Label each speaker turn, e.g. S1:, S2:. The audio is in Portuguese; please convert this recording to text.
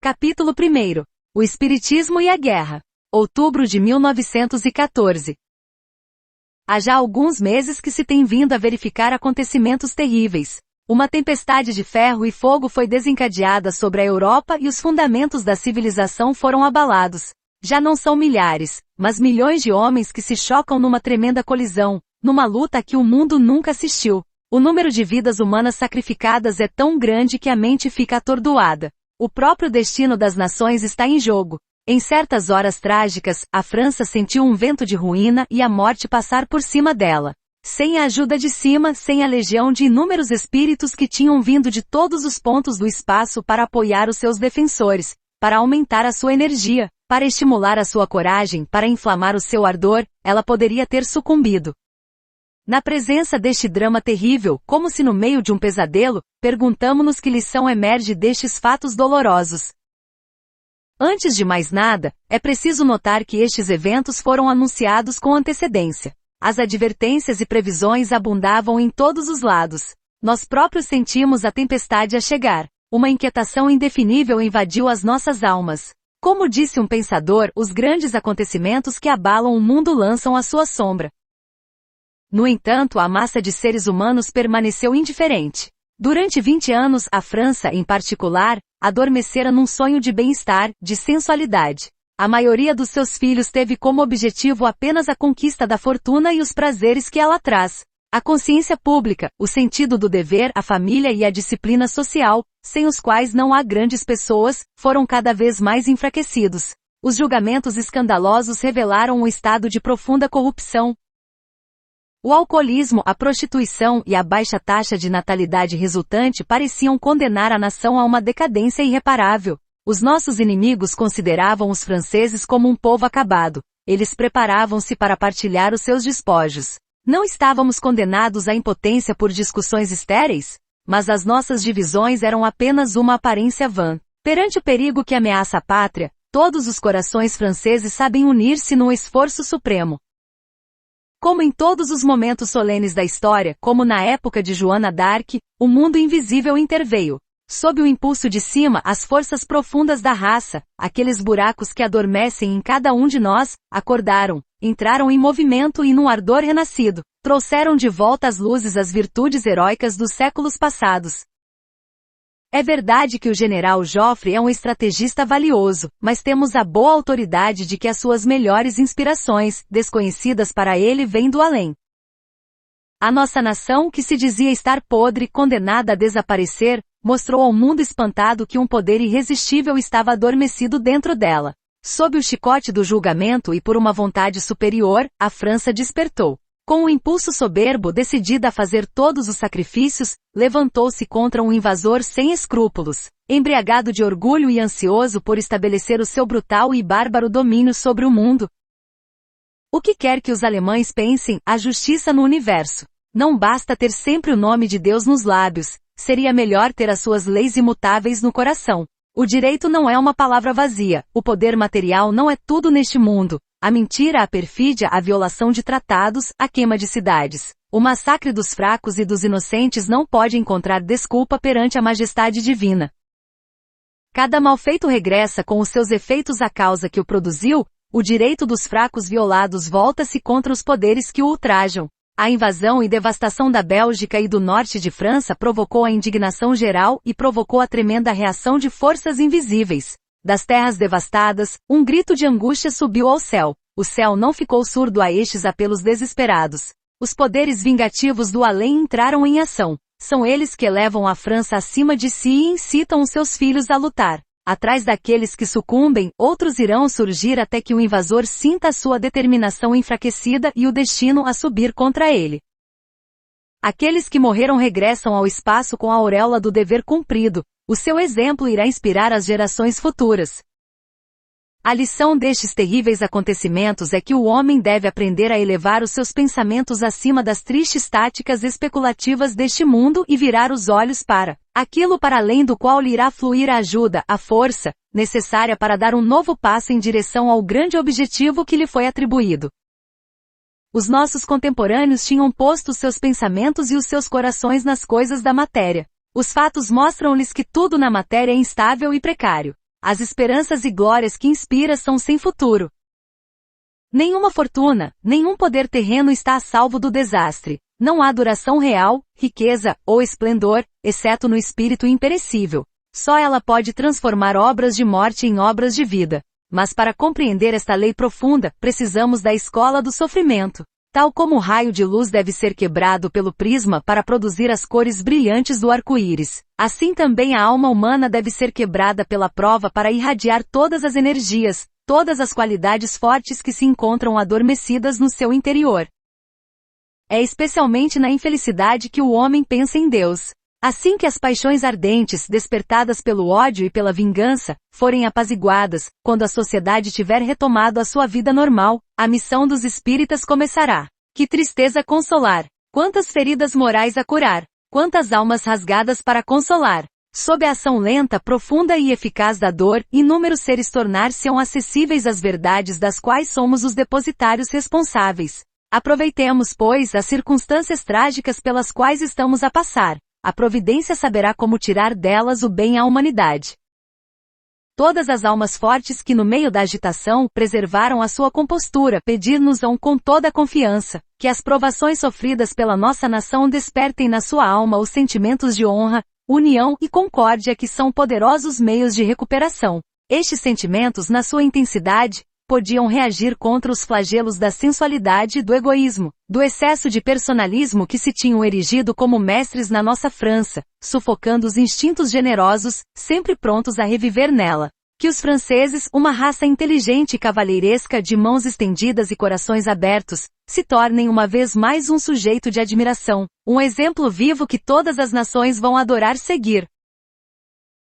S1: Capítulo 1. O Espiritismo e a Guerra. Outubro de 1914. Há já alguns meses que se tem vindo a verificar acontecimentos terríveis. Uma tempestade de ferro e fogo foi desencadeada sobre a Europa e os fundamentos da civilização foram abalados. Já não são milhares, mas milhões de homens que se chocam numa tremenda colisão, numa luta que o mundo nunca assistiu. O número de vidas humanas sacrificadas é tão grande que a mente fica atordoada. O próprio destino das nações está em jogo. Em certas horas trágicas, a França sentiu um vento de ruína e a morte passar por cima dela. Sem a ajuda de cima, sem a legião de inúmeros espíritos que tinham vindo de todos os pontos do espaço para apoiar os seus defensores, para aumentar a sua energia, para estimular a sua coragem, para inflamar o seu ardor, ela poderia ter sucumbido. Na presença deste drama terrível, como se no meio de um pesadelo, perguntamo-nos que lição emerge destes fatos dolorosos. Antes de mais nada, é preciso notar que estes eventos foram anunciados com antecedência. As advertências e previsões abundavam em todos os lados. Nós próprios sentimos a tempestade a chegar. Uma inquietação indefinível invadiu as nossas almas. Como disse um pensador, os grandes acontecimentos que abalam o mundo lançam a sua sombra. No entanto, a massa de seres humanos permaneceu indiferente. Durante 20 anos, a França, em particular, adormecera num sonho de bem-estar, de sensualidade. A maioria dos seus filhos teve como objetivo apenas a conquista da fortuna e os prazeres que ela traz. A consciência pública, o sentido do dever, a família e a disciplina social, sem os quais não há grandes pessoas, foram cada vez mais enfraquecidos. Os julgamentos escandalosos revelaram um estado de profunda corrupção. O alcoolismo, a prostituição e a baixa taxa de natalidade resultante pareciam condenar a nação a uma decadência irreparável. Os nossos inimigos consideravam os franceses como um povo acabado. Eles preparavam-se para partilhar os seus despojos. Não estávamos condenados à impotência por discussões estéreis? Mas as nossas divisões eram apenas uma aparência vã. Perante o perigo que ameaça a pátria, todos os corações franceses sabem unir-se num esforço supremo. Como em todos os momentos solenes da história, como na época de Joana d'Arc, o mundo invisível interveio. Sob o impulso de cima, as forças profundas da raça, aqueles buracos que adormecem em cada um de nós, acordaram, entraram em movimento e num ardor renascido, trouxeram de volta às luzes as virtudes heróicas dos séculos passados. É verdade que o general Joffre é um estrategista valioso, mas temos a boa autoridade de que as suas melhores inspirações, desconhecidas para ele, vêm do além. A nossa nação, que se dizia estar podre, condenada a desaparecer, mostrou ao mundo espantado que um poder irresistível estava adormecido dentro dela. Sob o chicote do julgamento e por uma vontade superior, a França despertou. Com um impulso soberbo, decidida a fazer todos os sacrifícios, levantou-se contra um invasor sem escrúpulos, embriagado de orgulho e ansioso por estabelecer o seu brutal e bárbaro domínio sobre o mundo. O que quer que os alemães pensem, a justiça no universo. Não basta ter sempre o nome de Deus nos lábios, seria melhor ter as suas leis imutáveis no coração. O direito não é uma palavra vazia, o poder material não é tudo neste mundo. A mentira, a perfídia, a violação de tratados, a queima de cidades. O massacre dos fracos e dos inocentes não pode encontrar desculpa perante a majestade divina. Cada malfeito regressa com os seus efeitos à causa que o produziu, o direito dos fracos violados volta-se contra os poderes que o ultrajam. A invasão e devastação da Bélgica e do norte de França provocou a indignação geral e provocou a tremenda reação de forças invisíveis. Das terras devastadas, um grito de angústia subiu ao céu. O céu não ficou surdo a estes apelos desesperados. Os poderes vingativos do além entraram em ação. São eles que elevam a França acima de si e incitam os seus filhos a lutar. Atrás daqueles que sucumbem, outros irão surgir até que o invasor sinta a sua determinação enfraquecida e o destino a subir contra ele. Aqueles que morreram regressam ao espaço com a auréola do dever cumprido. O seu exemplo irá inspirar as gerações futuras. A lição destes terríveis acontecimentos é que o homem deve aprender a elevar os seus pensamentos acima das tristes táticas especulativas deste mundo e virar os olhos para aquilo para além do qual lhe irá fluir a ajuda, a força, necessária para dar um novo passo em direção ao grande objetivo que lhe foi atribuído. Os nossos contemporâneos tinham posto os seus pensamentos e os seus corações nas coisas da matéria. Os fatos mostram-lhes que tudo na matéria é instável e precário. As esperanças e glórias que inspira são sem futuro. Nenhuma fortuna, nenhum poder terreno está a salvo do desastre. Não há duração real, riqueza ou esplendor, exceto no espírito imperecível. Só ela pode transformar obras de morte em obras de vida. Mas para compreender esta lei profunda, precisamos da escola do sofrimento. Tal como o raio de luz deve ser quebrado pelo prisma para produzir as cores brilhantes do arco-íris, assim também a alma humana deve ser quebrada pela prova para irradiar todas as energias, todas as qualidades fortes que se encontram adormecidas no seu interior. É especialmente na infelicidade que o homem pensa em Deus. Assim que as paixões ardentes, despertadas pelo ódio e pela vingança, forem apaziguadas, quando a sociedade tiver retomado a sua vida normal, a missão dos espíritas começará. Que tristeza consolar! Quantas feridas morais a curar! Quantas almas rasgadas para consolar! Sob a ação lenta, profunda e eficaz da dor, inúmeros seres tornar-se-ão acessíveis às verdades das quais somos os depositários responsáveis. Aproveitemos, pois, as circunstâncias trágicas pelas quais estamos a passar. A providência saberá como tirar delas o bem à humanidade. Todas as almas fortes que no meio da agitação preservaram a sua compostura pedir-nos-ão com toda a confiança, que as provações sofridas pela nossa nação despertem na sua alma os sentimentos de honra, união e concórdia que são poderosos meios de recuperação. Estes sentimentos, na sua intensidade, podiam reagir contra os flagelos da sensualidade e do egoísmo, do excesso de personalismo que se tinham erigido como mestres na nossa França, sufocando os instintos generosos, sempre prontos a reviver nela. Que os franceses, uma raça inteligente e cavalheiresca de mãos estendidas e corações abertos, se tornem uma vez mais um sujeito de admiração, um exemplo vivo que todas as nações vão adorar seguir.